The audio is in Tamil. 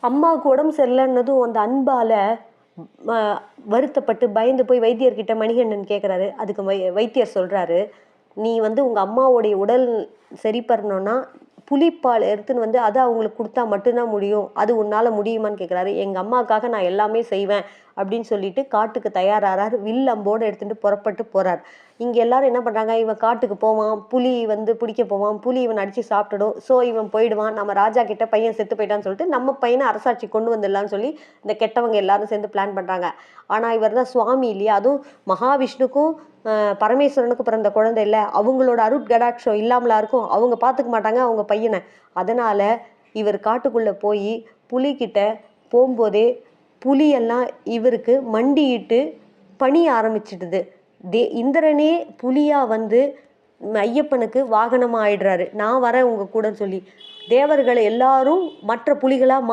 அம்மாவுக்கு உடம்பு சரியில்லைன்னதும் அந்த அன்பால் வருத்தப்பட்டு பயந்து போய் வைத்தியர்கிட்ட மணிகண்டன் கேட்குறாரு. அதுக்கு வைத்தியர் சொல்கிறாரு, நீ உங்கள் அம்மாவுடைய உடல் சரி பண்ணணும்னா புலிப்பால் எடுத்துன்னு அதை அவங்களுக்கு கொடுத்தா மட்டும்தான் முடியும். அது உன்னால் முடியுமான்னு கேட்குறாரு. எங்கள் அம்மாவுக்காக நான் எல்லாமே செய்வேன் அப்படின்னு சொல்லிட்டு காட்டுக்கு தயாராகிறார். வில் அம்போடு எடுத்துகிட்டு புறப்பட்டு போகிறார். இங்கே எல்லாரும் என்ன பண்ணுறாங்க, இவன் காட்டுக்கு போவான், புலி பிடிக்க போவான், புலி இவன் அடித்து சாப்பிட்டுடும், ஸோ இவன் போயிடுவான், நம்ம ராஜா கிட்ட பையன் செத்து போயிட்டான்னு சொல்லிட்டு நம்ம பையனை அரசாட்சி கொண்டு வந்துடலான்னு சொல்லி இந்த கெட்டவங்க எல்லாரும் சேர்ந்து பிளான் பண்ணுறாங்க. ஆனால் இவர் தான் சுவாமி இல்லையா, அதுவும் மகாவிஷ்ணுக்கும் பரமேஸ்வரனுக்கு பிறந்த குழந்தை இல்லை, அவங்களோட அருட்கடாட்சம் இல்லாமலா இருக்கும், அவங்க பார்த்துக்க மாட்டாங்க அவங்க பையனை. அதனால் இவர் காட்டுக்குள்ளே போய் புலிக்கிட்ட போகும்போதே புலியெல்லாம் இவருக்கு மண்டியிட்டு பணிய ஆரம்பிச்சிடுது. இந்திரனே புலியாக ஐயப்பனுக்கு வாகனமாக ஆயிடுறாரு. நான் வரேன் உங்கள் கூடன்னு சொல்லி தேவர்களை எல்லாரும் மற்ற புலிகளாக